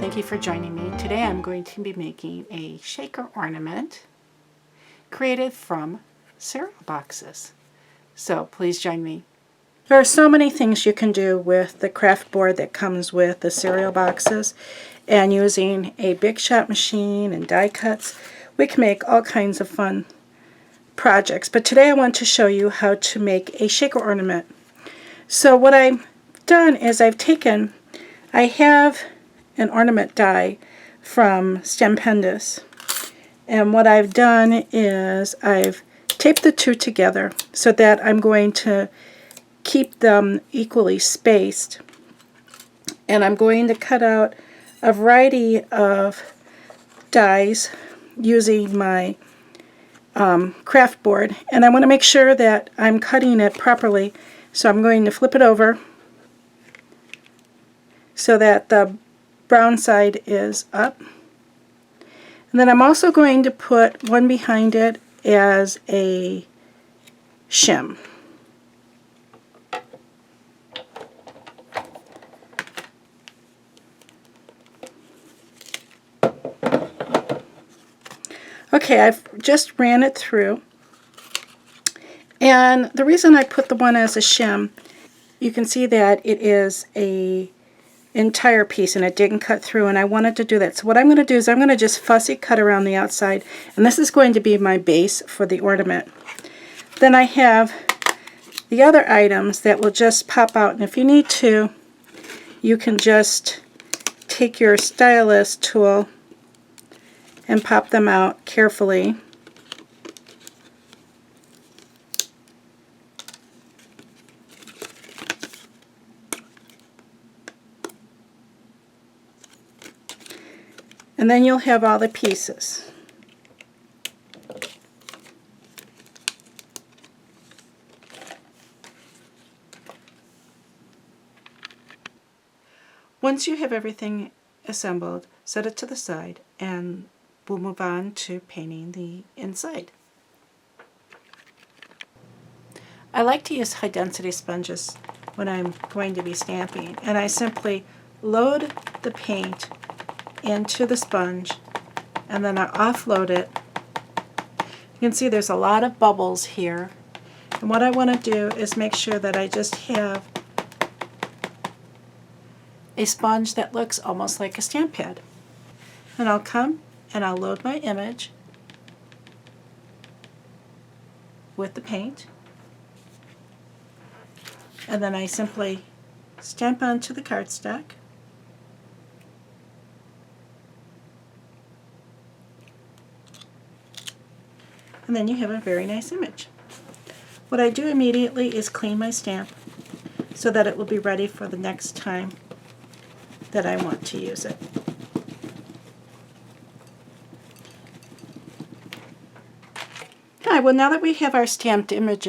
thank you for joining me. Today I'm going to be making a shaker ornament created from cereal boxes. So please join me. There are so many things you can do with the craft board that comes with the cereal boxes, and using a big shot machine and die cuts, we can make all kinds of fun projects. But today I want to show you how to make a shaker ornament. So what I've done is I have an ornament die from Stempendous, and what I've done is I've taped the two together so that I'm going to keep them equally spaced, and I'm going to cut out a variety of dies using my craft board, and I want to make sure that I'm cutting it properly, so I'm going to flip it over so that the brown side is up. And then I'm also going to put one behind it as a shim. Okay, I've just ran it through, and the reason I put the one as a shim, you can see that it is a entire piece and it didn't cut through, and I wanted to do that. So what I'm going to do is I'm going to just fussy cut around the outside, and this is going to be my base for the ornament. Then I have the other items that will just pop out, and if you need to, you can just take your stylus tool and pop them out carefully. And then you'll have all the pieces. Once you have everything assembled, set it to the side, and we'll move on to painting the inside. I like to use high density sponges when I'm going to be stamping, and I simply load the paint into the sponge and then I offload it. You can see there's a lot of bubbles here, and what I want to do is make sure that I just have a sponge that looks almost like a stamp pad. And I'll come and I'll load my image with the paint, and then I simply stamp onto the cardstock. And then you have a very nice image. What I do immediately is clean my stamp so that it will be ready for the next time that I want to use it. Okay, well, now that we have our stamped image,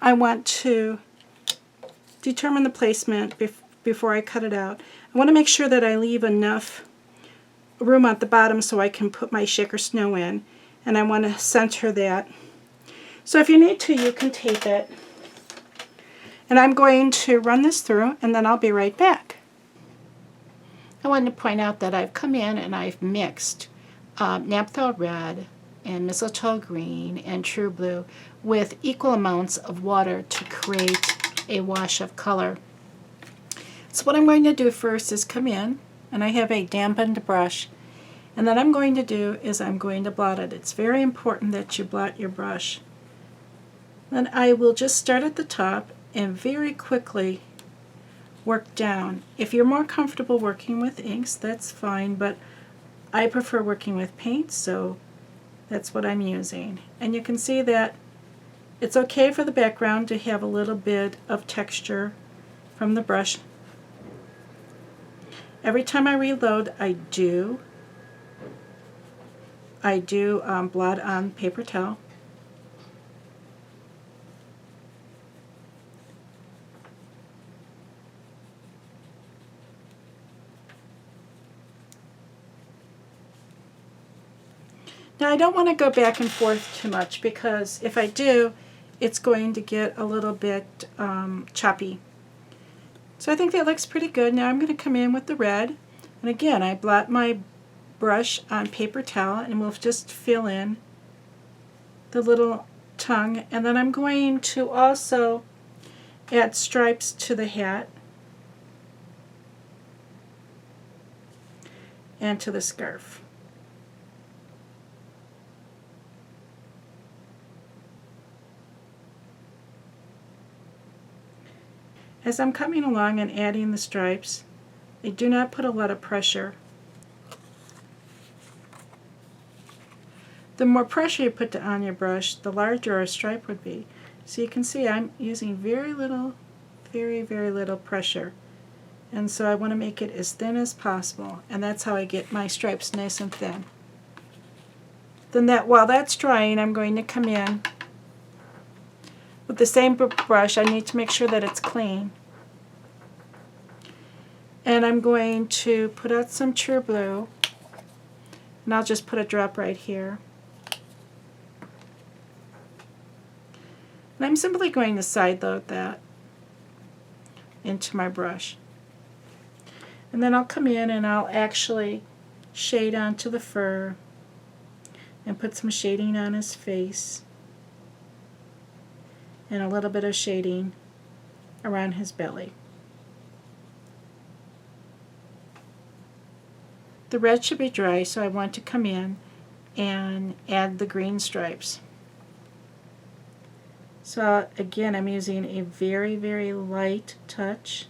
I want to determine the placement before I cut it out. I want to make sure that I leave enough room at the bottom so I can put my shaker snow in, and I want to center that. So if you need to, you can tape it. And I'm going to run this through, and then I'll be right back. I wanted to point out that I've come in and I've mixed naphtha red and mistletoe green and true blue with equal amounts of water to create a wash of color. So what I'm going to do first is come in, and I have a dampened brush, and then I'm going to do is I'm going to blot it. It's very important that you blot your brush. Then I will just start at the top and very quickly work down. If you're more comfortable working with inks, that's fine, but I prefer working with paint, so that's what I'm using. And you can see that it's okay for the background to have a little bit of texture from the brush. Every time I reload, I do blot on paper towel. Now I don't want to go back and forth too much, because if I do, it's going to get a little bit choppy. So I think that looks pretty good. Now I'm going to come in with the red. And again, I blot my brush on paper towel and we'll just fill in the little tongue, and then I'm going to also add stripes to the hat and to the scarf. As I'm coming along and adding the stripes, I do not put a lot of pressure. The more pressure you put on your brush, the larger a stripe would be. So you can see I'm using very little, very little pressure. And so I want to make it as thin as possible, and that's how I get my stripes nice and thin. Then while that's drying, I'm going to come in with the same brush. I need to make sure that it's clean. And I'm going to put out some True Blue, and I'll just put a drop right here. And I'm simply going to side load that into my brush. And then I'll come in and I'll actually shade onto the fur and put some shading on his face and a little bit of shading around his belly. The red should be dry, so I want to come in and add the green stripes. So again, I'm using a very light touch.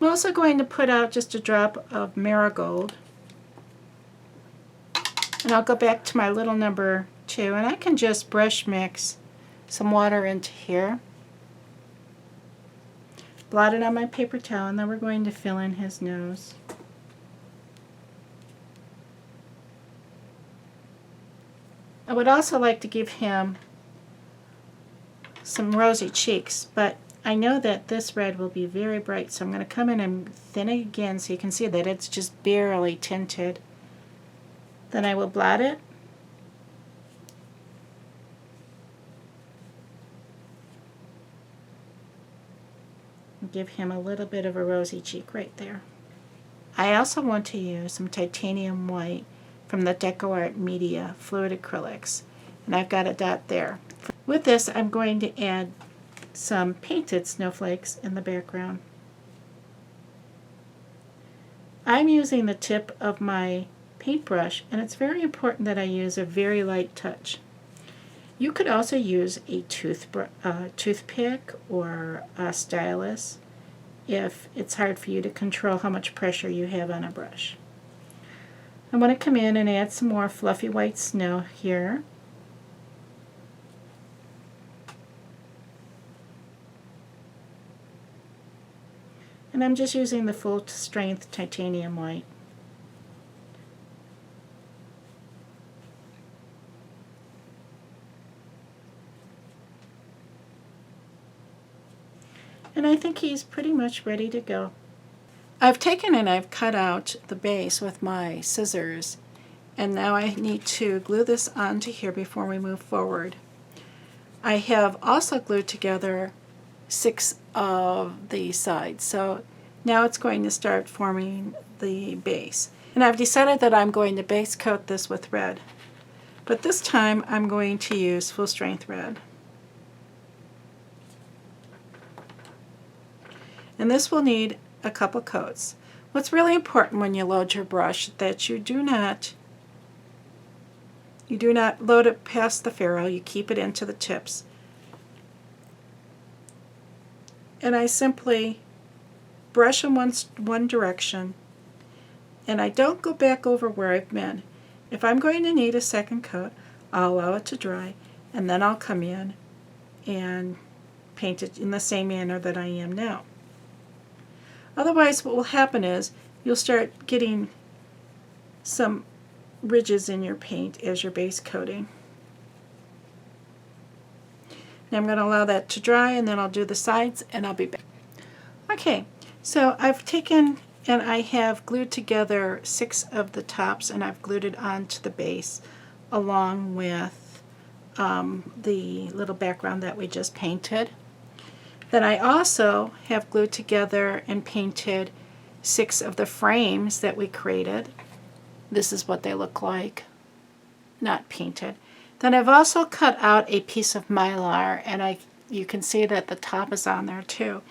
I'm also going to put out just a drop of marigold, and I'll go back to my little number 2, and I can just brush mix some water into here, blot it on my paper towel, and then we're going to fill in his nose. I would also like to give him some rosy cheeks, but I know that this red will be very bright, so I'm going to come in and thin it again so you can see that it's just barely tinted. Then I will blot it. And give him a little bit of a rosy cheek right there. I also want to use some titanium white from the DecoArt Media Fluid Acrylics, and I've got a dot there. With this, I'm going to add some painted snowflakes in the background. I'm using the tip of my paintbrush, and it's very important that I use a very light touch. You could also use a toothpick or a stylus if it's hard for you to control how much pressure you have on a brush. I want to come in and add some more fluffy white snow here. And I'm just using the full strength titanium white. And I think he's pretty much ready to go. I've taken and I've cut out the base with my scissors, and now I need to glue this onto here before we move forward. I have also glued together 6 of the sides, so now it's going to start forming the base. And I've decided that I'm going to base coat this with red, but this time I'm going to use full strength red. And this will need a couple coats. What's really important when you load your brush that you do not load it past the ferrule, you keep it into the tips. And I simply brush in one direction, and I don't go back over where I've been. If I'm going to need a second coat, I'll allow it to dry, and then I'll come in and paint it in the same manner that I am now. Otherwise, what will happen is you'll start getting some ridges in your paint as your base coating. Now I'm going to allow that to dry, and then I'll do the sides and I'll be back. Okay, so I've taken and I have glued together 6 of the tops, and I've glued it onto the base along with the little background that we just painted. Then I also have glued together and painted 6 of the frames that we created. This is what they look like, not painted. Then I've also cut out a piece of mylar, and you can see that the top is on there too.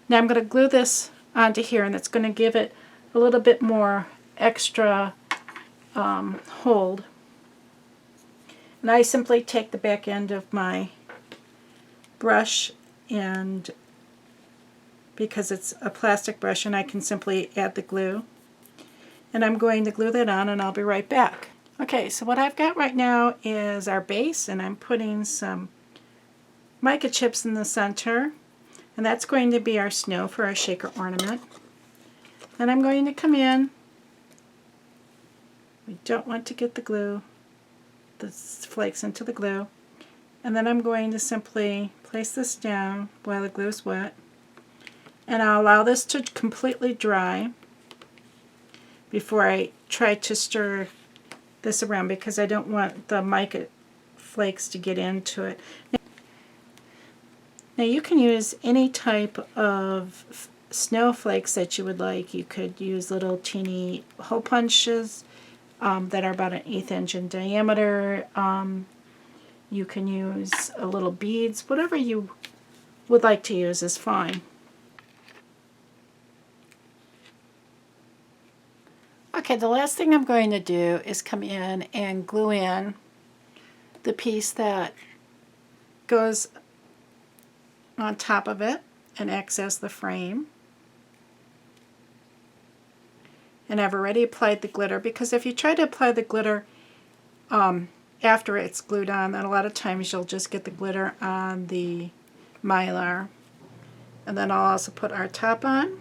Now I'm going to glue this onto here, and it's going to give it a little bit more extra hold. And I simply take the back end of my brush, and because it's a plastic brush, and I can simply add the glue. And I'm going to glue that on, and I'll be right back. Okay, so what I've got right now is our base, and I'm putting some mica chips in the center, and that's going to be our snow for our shaker ornament. Then I'm going to come in. We don't want to get the flakes into the glue. And then I'm going to simply place this down while the glue is wet. And I'll allow this to completely dry before I try to stir this around, because I don't want the mica flakes to get into it. Now you can use any type of snowflakes that you would like. You could use little teeny hole punches that are about 1/8 inch in diameter. You can use little beads. Whatever you would like to use is fine. Okay, the last thing I'm going to do is come in and glue in the piece that goes on top of it and acts as the frame. And I've already applied the glitter, because if you try to apply the glitter after it's glued on, then a lot of times you'll just get the glitter on the mylar. And then I'll also put our top on.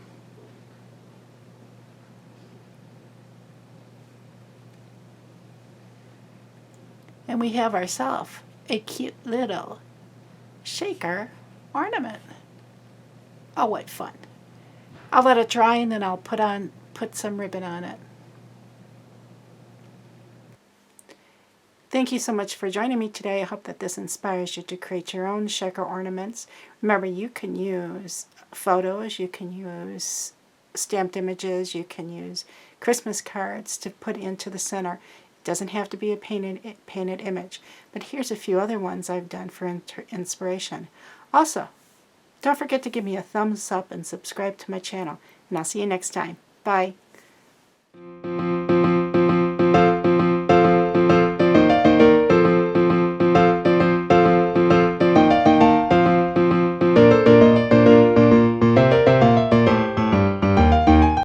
And we have ourselves a cute little shaker ornament. Oh, what fun. I'll let it dry, and then I'll put some ribbon on it. Thank you so much for joining me today. I hope that this inspires you to create your own shaker ornaments. Remember, you can use photos, you can use stamped images, you can use Christmas cards to put into the center. It doesn't have to be a painted image. But here's a few other ones I've done for inspiration. Also, don't forget to give me a thumbs up and subscribe to my channel. And I'll see you next time. Bye.